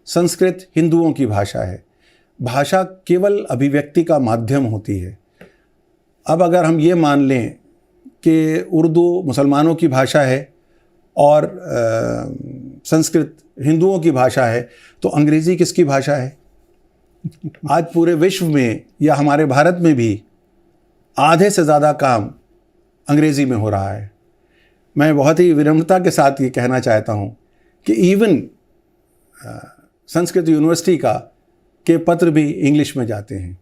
संस्कृत हिंदुओं की भाषा है। भाषा केवल अभिव्यक्ति का माध्यम होती है। अब अगर हम ये मान लें कि उर्दू मुसलमानों की भाषा है और संस्कृत हिंदुओं की भाषा है, तो अंग्रेज़ी किसकी भाषा है? आज पूरे विश्व में या हमारे भारत में भी आधे से ज़्यादा काम अंग्रेज़ी में हो रहा है। मैं बहुत ही विनम्रता के साथ ये कहना चाहता हूँ कि इवन संस्कृत यूनिवर्सिटी के पत्र भी इंग्लिश में जाते हैं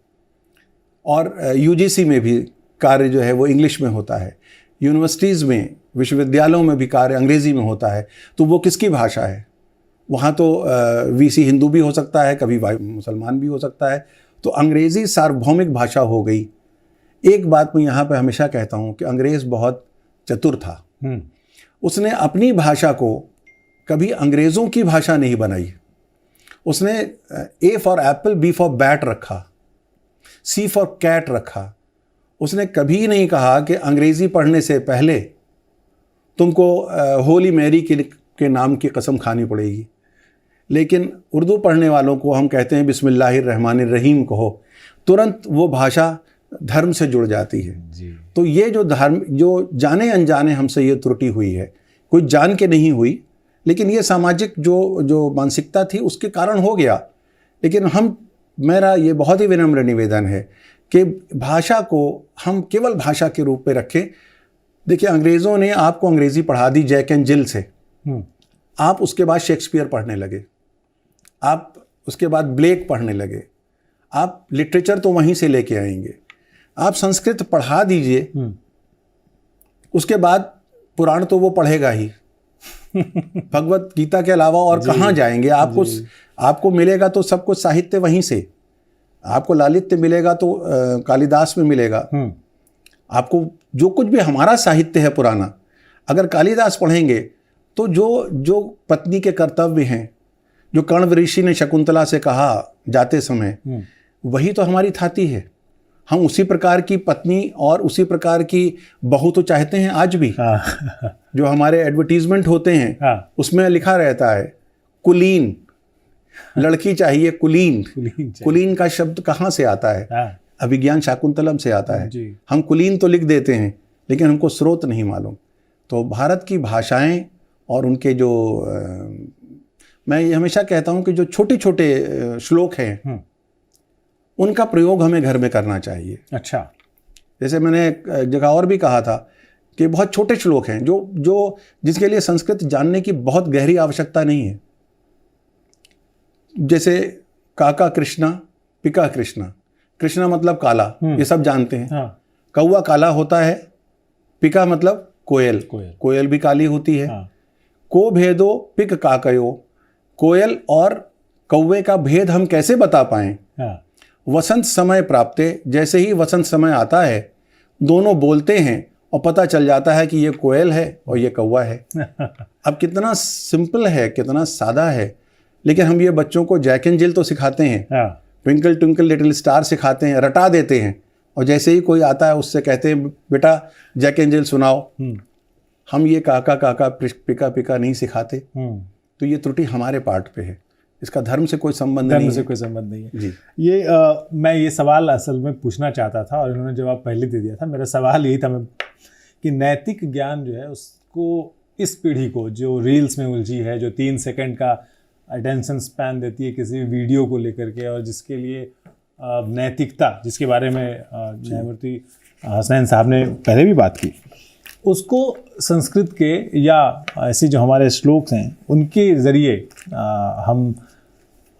और यूजीसी में भी कार्य जो है वो इंग्लिश में होता है। यूनिवर्सिटीज़ में, विश्वविद्यालयों में भी कार्य अंग्रेज़ी में होता है। तो वो किसकी भाषा है? वहाँ तो वीसी हिंदू भी हो सकता है, कभी मुसलमान भी हो सकता है। तो अंग्रेज़ी सार्वभौमिक भाषा हो गई। एक बात मैं यहाँ पे हमेशा कहता हूँ कि अंग्रेज़ बहुत चतुर था। उसने अपनी भाषा को कभी अंग्रेज़ों की भाषा नहीं बनाई। उसने A for apple, B for bat रखा, सी फॉर कैट रखा। उसने कभी नहीं कहा कि अंग्रेज़ी पढ़ने से पहले तुमको होली मैरी के नाम की कसम खानी पड़ेगी, लेकिन उर्दू पढ़ने वालों को हम कहते हैं बिस्मिल्लाहिर्रहमानिर्रहीम कहो, तुरंत वो भाषा धर्म से जुड़ जाती है जी। तो ये जो जाने अनजाने हमसे ये त्रुटि हुई है, कोई जान के नहीं हुई, लेकिन ये सामाजिक जो मानसिकता थी उसके कारण हो गया। लेकिन हम मेरा ये बहुत ही विनम्र निवेदन है कि भाषा को हम केवल भाषा के रूप में रखें। देखिए, अंग्रेज़ों ने आपको अंग्रेज़ी पढ़ा दी जैक एंड जिल से, आप उसके बाद शेक्सपियर पढ़ने लगे, आप उसके बाद ब्लेक पढ़ने लगे, आप लिटरेचर तो वहीं से लेके आएंगे। आप संस्कृत पढ़ा दीजिए, उसके बाद पुराण तो वो पढ़ेगा ही, भगवत गीता के अलावा और कहाँ जाएंगे? आपको मिलेगा तो सब कुछ साहित्य वहीं से, आपको लालित्य मिलेगा तो कालिदास में मिलेगा, आपको जो कुछ भी हमारा साहित्य है पुराना, अगर कालिदास पढ़ेंगे तो जो पत्नी के कर्तव्य हैं, जो कण्व ऋषि ने शकुंतला से कहा जाते समय, वही तो हमारी थाती है। हम उसी प्रकार की पत्नी और उसी प्रकार की बहू तो चाहते हैं आज भी। जो हमारे एडवर्टीजमेंट होते हैं उसमें लिखा रहता है कुलीन, लड़की चाहिए कुलीन। कुलीन का शब्द कहाँ से आता है? अभिज्ञान शाकुंतलम से आता है। हम कुलीन तो लिख देते हैं लेकिन हमको स्रोत नहीं मालूम। तो भारत की भाषाएं और उनके जो मैं ये हमेशा कहता हूँ कि जो छोटे छोटे श्लोक हैं उनका प्रयोग हमें घर में करना चाहिए। अच्छा, जैसे मैंने एक जगह और भी कहा था कि बहुत छोटे श्लोक हैं जो जिसके लिए संस्कृत जानने की बहुत गहरी आवश्यकता नहीं है। जैसे काका कृष्णा, पिका कृष्णा। कृष्णा मतलब काला, ये सब जानते हैं। कौवा काला होता है, पिका मतलब कोयल, कोयल भी काली होती है। को भेदो पिक काकयो, कोयल और कौवे का भेद हम कैसे बता पाएं? वसंत समय प्राप्ते, जैसे ही वसंत समय आता है दोनों बोलते हैं और पता चल जाता है कि ये कोयल है और ये कौवा है। अब कितना सिंपल है, कितना सादा है, लेकिन हम ये बच्चों को जैक एंड जिल तो सिखाते हैं, ट्विंकल ट्विंकल लिटिल स्टार सिखाते हैं, रटा देते हैं, और जैसे ही कोई आता है उससे कहते हैं बेटा जैक एंड जिल सुनाओ। हम ये काका काका पिका पिका नहीं सिखाते। तो ये त्रुटि हमारे पार्ट पे है, इसका धर्म से कोई संबंध नहीं है। से कोई संबंध नहीं है जी। ये मैं ये सवाल असल में पूछना चाहता था और इन्होंने जवाब पहले दे दिया था। मेरा सवाल यही था कि नैतिक ज्ञान जो है उसको इस पीढ़ी को जो रील्स में उलझी है, जो 3 सेकंड का अटेंशन स्पैन देती है किसी वीडियो को लेकर के, और जिसके लिए नैतिकता, जिसके बारे में न्यायमूर्ति हसनैन साहब ने पहले भी बात की, उसको संस्कृत के या ऐसे जो हमारे श्लोक हैं उनके ज़रिए हम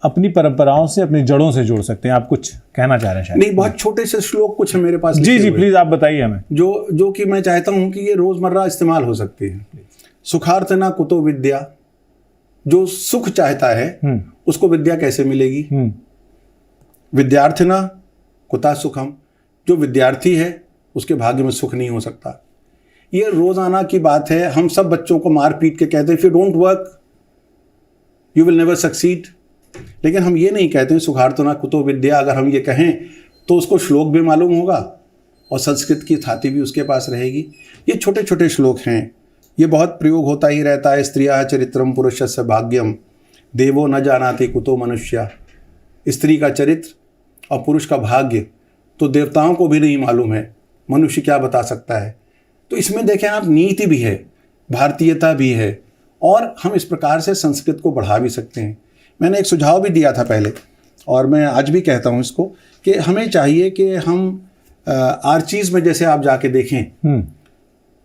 अपनी परंपराओं से, अपनी जड़ों से जोड़ सकते हैं। आप कुछ कहना चाह रहे हैं? शायद नहीं, बहुत छोटे से श्लोक कुछ है मेरे पास। जी प्लीज़ आप बताइए हमें। जो कि मैं चाहता हूं कि ये रोज़मर्रा इस्तेमाल हो सकते हैं। सुखार्थना कुतो विद्या, जो सुख चाहता है उसको विद्या कैसे मिलेगी? विद्यार्थिना कुता सुखम, जो विद्यार्थी है उसके भाग्य में सुख नहीं हो सकता। ये रोजाना की बात है। हम सब बच्चों को मार पीट के कहते हैं if you don't work you will never succeed, लेकिन हम ये नहीं कहते हैं सुखार्थना कुतो विद्या। अगर हम ये कहें तो उसको श्लोक भी मालूम होगा और संस्कृत की थाती भी उसके पास रहेगी। ये छोटे छोटे श्लोक हैं, ये बहुत प्रयोग होता ही रहता है। स्त्रिया चरित्रम पुरुषस्य भाग्यम, देवो न जानाति कुतो मनुष्य। स्त्री का चरित्र और पुरुष का भाग्य तो देवताओं को भी नहीं मालूम है, मनुष्य क्या बता सकता है। तो इसमें देखें आप, नीति भी है, भारतीयता भी है, और हम इस प्रकार से संस्कृत को बढ़ा भी सकते हैं। मैंने एक सुझाव भी दिया था पहले और मैं आज भी कहता हूँ इसको कि हमें चाहिए कि हम आर्चीज़ में जैसे आप जाके देखें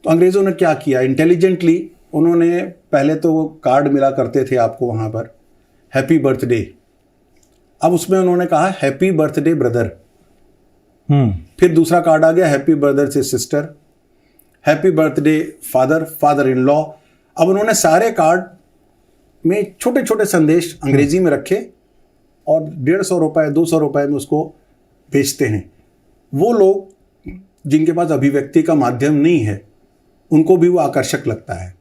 तो अंग्रेज़ों ने क्या किया, इंटेलिजेंटली उन्होंने पहले तो वो कार्ड मिला करते थे आपको वहाँ पर, हैप्पी बर्थडे। अब उसमें उन्होंने कहा हैप्पी बर्थडे ब्रदर। फिर दूसरा कार्ड आ गया हैप्पी बर्थडे से sister, happy birthday father, father in law. अब उन्होंने सारे कार्ड में छोटे छोटे संदेश अंग्रेजी में रखे और 150 रुपये 200 रुपये में उसको बेचते हैं। वो लोग जिनके पास अभिव्यक्ति का माध्यम नहीं है उनको भी वो आकर्षक लगता है।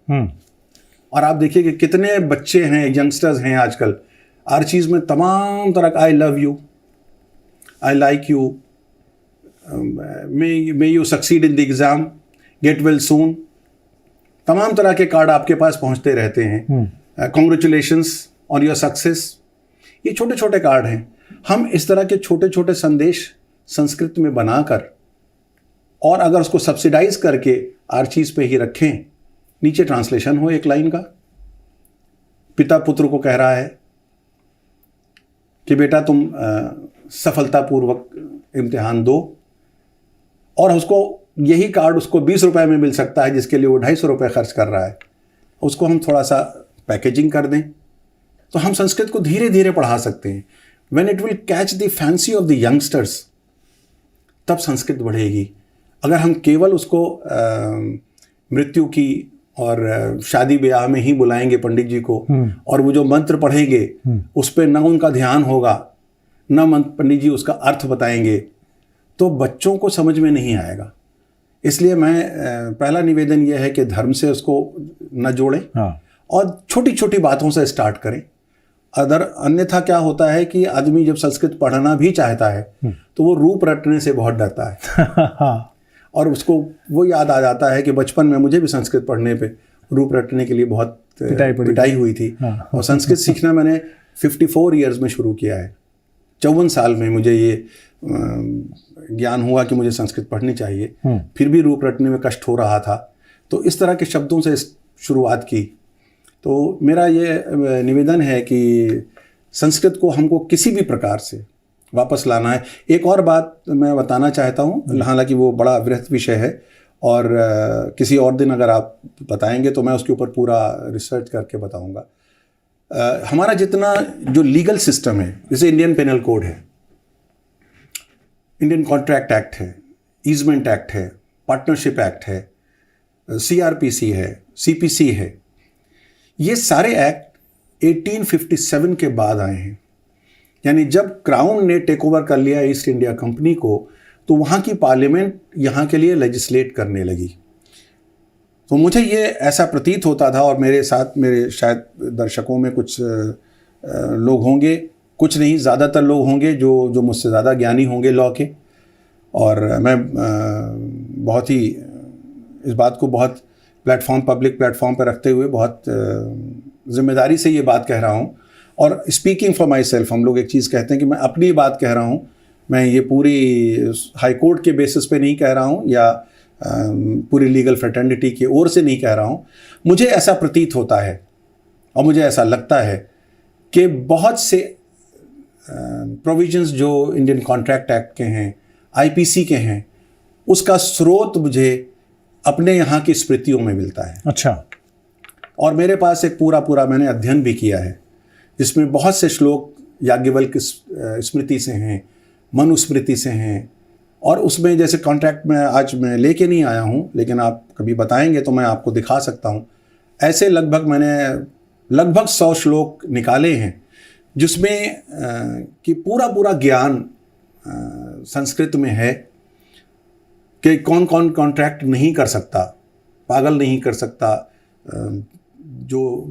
और आप देखिए कि कितने बच्चे हैं, यंगस्टर्स हैं आजकल, हर चीज़ में तमाम तरह का I love you, I like you, may you succeed in the exam, get well soon, तमाम तरह के कार्ड आपके पास पहुंचते रहते हैं। कॉन्ग्रेचुलेशंस ऑन योर सक्सेस, ये छोटे छोटे कार्ड हैं। हम इस तरह के छोटे छोटे संदेश संस्कृत में बनाकर और अगर उसको सब्सिडाइज करके आर्चीज़ पे ही रखें, नीचे ट्रांसलेशन हो एक लाइन का, पिता पुत्र को कह रहा है कि बेटा तुम सफलतापूर्वक इम्तिहान दो, और उसको यही कार्ड उसको 20 रुपए में मिल सकता है जिसके लिए वो 250 रुपये खर्च कर रहा है, उसको हम थोड़ा सा पैकेजिंग कर दें तो हम संस्कृत को धीरे धीरे पढ़ा सकते हैं। When it will catch the fancy of the youngsters, तब संस्कृत बढ़ेगी। अगर हम केवल उसको मृत्यु की और शादी ब्याह में ही बुलाएंगे पंडित जी को, और वो जो मंत्र पढ़ेंगे उस पर न उनका ध्यान होगा, न पंडित जी उसका अर्थ बताएंगे, तो बच्चों को समझ में नहीं आएगा। इसलिए मैं पहला निवेदन यह है कि धर्म से उसको न जोड़ें, और छोटी छोटी बातों से स्टार्ट करें। अन्यथा क्या होता है कि आदमी जब संस्कृत पढ़ना भी चाहता है तो वो रूप रटने से बहुत डरता है और उसको वो याद आ जाता है कि बचपन में मुझे भी संस्कृत पढ़ने पे रूप रटने के लिए बहुत पिटाई हुई थी। और संस्कृत सीखना मैंने 54 ईयर्स में शुरू किया है। 54 साल में मुझे ये ज्ञान हुआ कि मुझे संस्कृत पढ़नी चाहिए, फिर भी रूप रटने में कष्ट हो रहा था, तो इस तरह के शब्दों से शुरुआत की। तो मेरा ये निवेदन है कि संस्कृत को हमको किसी भी प्रकार से वापस लाना है। एक और बात मैं बताना चाहता हूँ, हालांकि वो बड़ा वृहत विषय है और किसी और दिन अगर आप बताएंगे तो मैं उसके ऊपर पूरा रिसर्च करके बताऊँगा। हमारा जितना जो लीगल सिस्टम है, जैसे इंडियन पेनल कोड है, इंडियन कॉन्ट्रैक्ट एक्ट है, ईजमेंट एक्ट है, पार्टनरशिप एक्ट है, CRPC है, CPC है, ये सारे एक्ट 1857 के बाद आए हैं। यानी जब क्राउन ने टेक ओवर कर लिया ईस्ट इंडिया कंपनी को, तो वहाँ की पार्लियामेंट यहाँ के लिए लेजिस्लेट करने लगी। तो मुझे ये ऐसा प्रतीत होता था, और मेरे साथ मेरे शायद दर्शकों में कुछ लोग होंगे, कुछ नहीं ज़्यादातर लोग होंगे जो मुझसे ज़्यादा ज्ञानी होंगे लॉ के, और मैं बहुत ही इस बात को बहुत पब्लिक प्लेटफॉर्म पर रखते हुए बहुत जिम्मेदारी से ये बात कह रहा हूँ। और स्पीकिंग फॉर माई सेल्फ, हम लोग एक चीज़ कहते हैं कि मैं अपनी बात कह रहा हूँ, मैं ये पूरी हाई कोर्ट के बेसिस पे नहीं कह रहा हूँ या पूरी लीगल फ्रेटर्निटी की ओर से नहीं कह रहा हूँ। मुझे ऐसा प्रतीत होता है और मुझे ऐसा लगता है कि बहुत से प्रोविजंस जो इंडियन कॉन्ट्रैक्ट एक्ट के हैं, IPC के हैं, उसका स्रोत मुझे अपने यहाँ की स्मृतियों में मिलता है। अच्छा। और मेरे पास एक पूरा मैंने अध्ययन भी किया है, जिसमें बहुत से श्लोक याज्ञवल्क्य स्मृति से हैं, मनुस्मृति से हैं, और उसमें जैसे कॉन्ट्रैक्ट में आज मैं लेके नहीं आया हूँ, लेकिन आप कभी बताएंगे तो मैं आपको दिखा सकता हूँ। ऐसे लगभग 100 श्लोक निकाले हैं, जिसमें कि पूरा ज्ञान संस्कृत में है कि कौन कौन कॉन्ट्रैक्ट नहीं कर सकता, पागल नहीं कर सकता, जो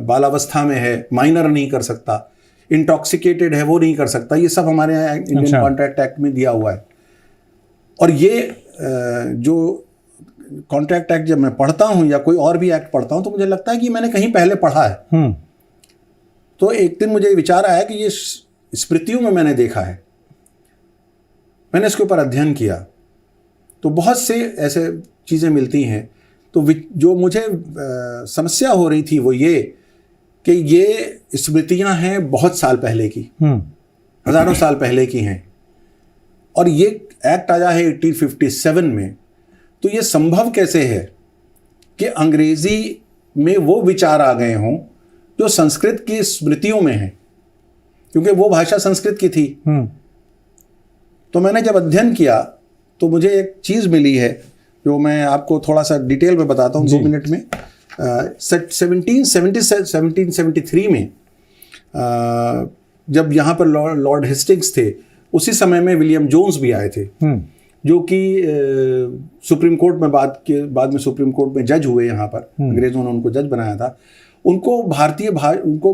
बालावस्था में है माइनर नहीं कर सकता, इंटॉक्सिकेटेड है वो नहीं कर सकता। ये सब हमारे यहाँ इंडियन कॉन्ट्रैक्ट एक्ट में दिया हुआ है। और ये जो कॉन्ट्रैक्ट एक्ट जब मैं पढ़ता हूँ या कोई और भी एक्ट पढ़ता हूँ, तो मुझे लगता है कि मैंने कहीं पहले पढ़ा है। तो एक दिन मुझे विचार आया कि ये स्मृतियों में मैंने देखा है। मैंने इसके ऊपर अध्ययन किया, तो बहुत से ऐसे चीज़ें मिलती हैं। तो जो मुझे समस्या हो रही थी वो ये कि ये स्मृतियां हैं बहुत साल पहले की, हज़ारों साल पहले की हैं, और ये एक्ट आया है 1857 में। तो ये संभव कैसे है कि अंग्रेजी में वो विचार आ गए हों जो संस्कृत की स्मृतियों में हैं, क्योंकि वो भाषा संस्कृत की थी। तो मैंने जब अध्ययन किया तो मुझे एक चीज़ मिली है जो मैं आपको थोड़ा सा डिटेल में बताता हूँ 2 मिनट में। 1773 में जब यहाँ पर लॉर्ड हेस्टिंग्स थे, उसी समय में विलियम जोन्स भी आए थे, जो कि सुप्रीम कोर्ट में बाद में सुप्रीम कोर्ट में जज हुए। यहाँ पर अंग्रेजों ने उनको जज बनाया था। उनको उनको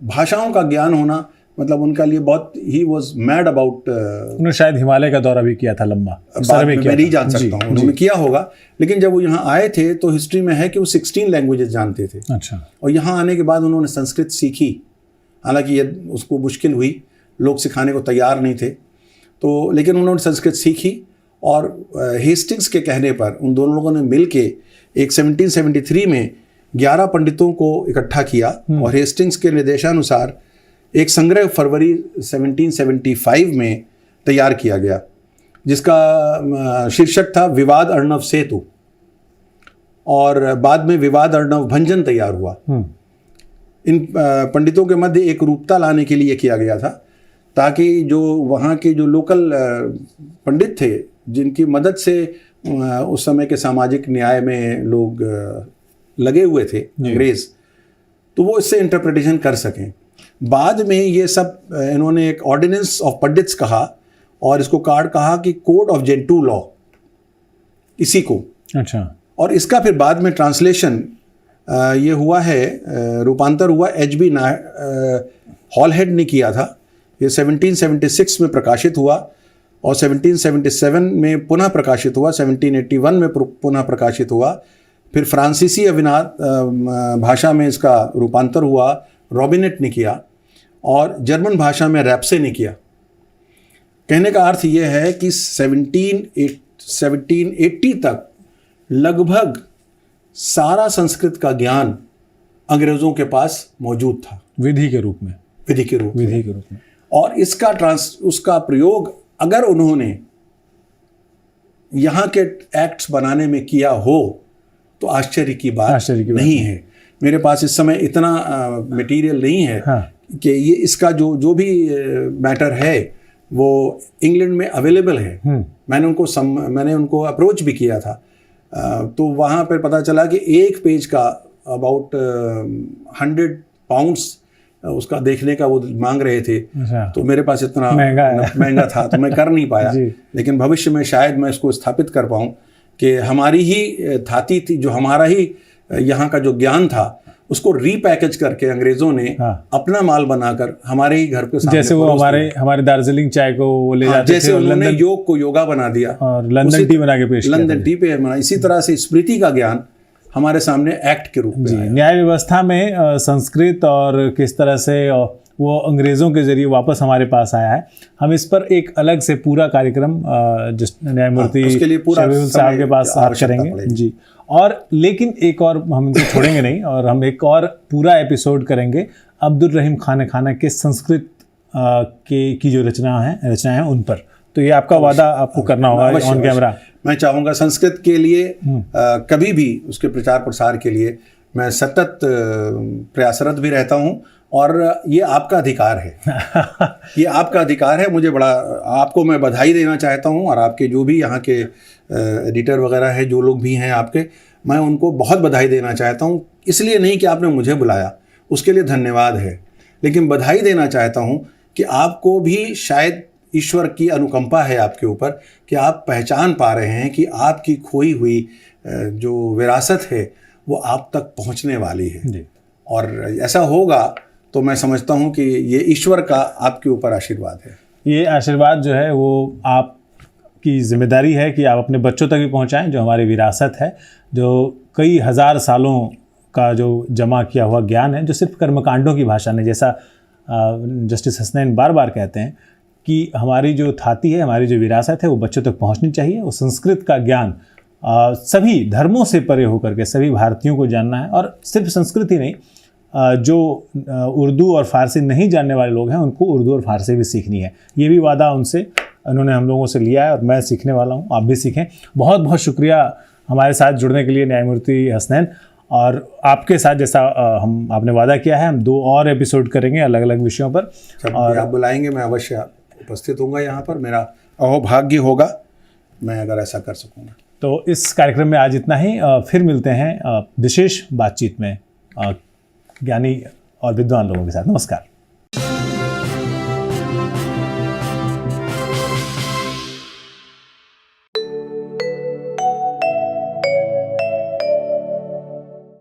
भाषाओं का ज्ञान होना, मतलब उनका लिए बहुत, ही वॉज मैड अबाउट। उन्होंने शायद हिमालय का दौरा भी किया था, लंबा मैं नहीं जान सकता हूँ, उन्होंने किया होगा। लेकिन जब वो यहाँ आए थे तो हिस्ट्री में है कि वो 16 लैंग्वेजेस जानते थे। अच्छा। और यहाँ आने के बाद उन्होंने संस्कृत सीखी, हालांकि ये उसको मुश्किल हुई, लोग सिखाने को तैयार नहीं थे, तो लेकिन उन्होंने संस्कृत सीखी। और हेस्टिंग्स के कहने पर उन दोनों लोगों ने मिल के एक 1773 में 11 पंडितों को इकट्ठा किया, और हेस्टिंग्स के निर्देशानुसार एक संग्रह फरवरी 1775 में तैयार किया गया, जिसका शीर्षक था विवाद अर्णव सेतु, और बाद में विवाद अर्णव भंजन तैयार हुआ। इन पंडितों के मध्य एक रूपता लाने के लिए किया गया था, ताकि जो वहाँ के जो लोकल पंडित थे, जिनकी मदद से उस समय के सामाजिक न्याय में लोग लगे हुए थे अंग्रेज, तो वो इससे इंटरप्रिटेशन कर सकें। बाद में ये सब इन्होंने एक ऑर्डिनेंस ऑफ पंडित्स कहा, और इसको कार्ड कहा कि कोड ऑफ जेंटू लॉ, इसी को। अच्छा। और इसका फिर बाद में ट्रांसलेशन ये हुआ है, रूपांतर हुआ एच.बी. हॉलहेड ने किया था। ये 1776 में प्रकाशित हुआ और 1777 में पुनः प्रकाशित हुआ, 1781 में पुनः प्रकाशित हुआ। फिर फ्रांसीसी अविनाद भाषा में इसका रूपांतर हुआ, रॉबिनेट ने किया, और जर्मन भाषा में रैप्से ने किया। कहने का अर्थ ये है कि 1780 तक लगभग सारा संस्कृत का ज्ञान अंग्रेज़ों के पास मौजूद था, विधि के रूप में। और इसका उसका प्रयोग अगर उन्होंने यहाँ के एक्ट्स बनाने में किया हो तो आश्चर्य की बात नहीं है। मेरे पास इस समय इतना मटेरियल नहीं है कि ये इसका जो भी मैटर है वो इंग्लैंड में अवेलेबल है। मैंने उनको अप्रोच भी किया था, तो वहाँ पर पता चला कि एक पेज का अबाउट 100 पाउंड्स उसका देखने का वो मांग रहे थे। तो मेरे पास इतना महंगा था तो मैं कर नहीं पाया। लेकिन भविष्य में शायद मैं इसको स्थापित कर पाऊँ कि हमारी ही थाती थी, जो हमारा ही यहाँ का जो ज्ञान था, उसको रीपैकेज करके अंग्रेजों ने अपना माल बनाकर हमारे ही घर के सामने, जैसे वो हमारे दार्जिलिंग चाय को ले जाते थे, जैसे उन्होंने योग को योगा बना दिया और लंदन टी बना के पेश किया, लंदन टी पे बना। इसी तरह से स्मृति का ज्ञान हमारे सामने एक्ट के रूप में आया। न्याय व्यवस्था में संस्कृत और किस तरह से वो अंग्रेज़ों के जरिए वापस हमारे पास आया है, हम इस पर एक अलग से पूरा कार्यक्रम न्यायमूर्ति शबीहुल साहब के पास आप करेंगे जी। और लेकिन एक और हम इनको छोड़ेंगे नहीं, और हम एक और पूरा एपिसोड करेंगे अब्दुल रहीम खाना के संस्कृत की जो रचनाएं हैं उन पर। तो ये आपका वादा आपको करना होगा ऑन कैमरा। मैं चाहूँगा संस्कृत के लिए कभी भी उसके प्रचार प्रसार के लिए मैं सतत प्रयासरत भी रहता हूँ, और ये आपका अधिकार है। ये आपका अधिकार है। मुझे बड़ा आपको मैं बधाई देना चाहता हूँ, और आपके जो भी यहाँ के एडिटर वगैरह है, जो लोग भी हैं आपके, मैं उनको बहुत बधाई देना चाहता हूँ। इसलिए नहीं कि आपने मुझे बुलाया, उसके लिए धन्यवाद है, लेकिन बधाई देना चाहता हूँ कि आपको भी शायद ईश्वर की अनुकंपा है आपके ऊपर, कि आप पहचान पा रहे हैं कि आपकी खोई हुई जो विरासत है वो आप तक पहुँचने वाली है। और ऐसा होगा तो मैं समझता हूँ कि ये ईश्वर का आपके ऊपर आशीर्वाद है। ये आशीर्वाद जो है वो आपकी जिम्मेदारी है कि आप अपने बच्चों तक भी पहुँचाएं, जो हमारी विरासत है, जो कई हज़ार सालों का जो जमा किया हुआ ज्ञान है, जो सिर्फ कर्मकांडों की भाषा नहीं, जैसा जस्टिस हसनैन बार बार कहते हैं कि हमारी जो थाती है, हमारी जो विरासत है, वो बच्चों तक पहुँचनी चाहिए। वो संस्कृत का ज्ञान सभी धर्मों से परे होकर के सभी भारतीयों को जानना है, और सिर्फ संस्कृत ही नहीं, जो उर्दू और फ़ारसी नहीं जानने वाले लोग हैं उनको उर्दू और फ़ारसी भी सीखनी है। ये भी वादा उन्होंने हम लोगों से लिया है, और मैं सीखने वाला हूँ, आप भी सीखें। बहुत बहुत शुक्रिया हमारे साथ जुड़ने के लिए न्यायमूर्ति हसनैन। और आपके साथ जैसा आपने वादा किया है, हम 2 और एपिसोड करेंगे अलग अलग विषयों पर, और आप बुलाएंगे मैं अवश्य उपस्थित होऊंगा यहाँ पर। मेरा अहोभाग्य होगा मैं अगर ऐसा कर सकूँगा। तो इस कार्यक्रम में आज इतना ही। फिर मिलते हैं विशेष बातचीत में ज्ञानी और विद्वान लोगों के साथ। नमस्कार।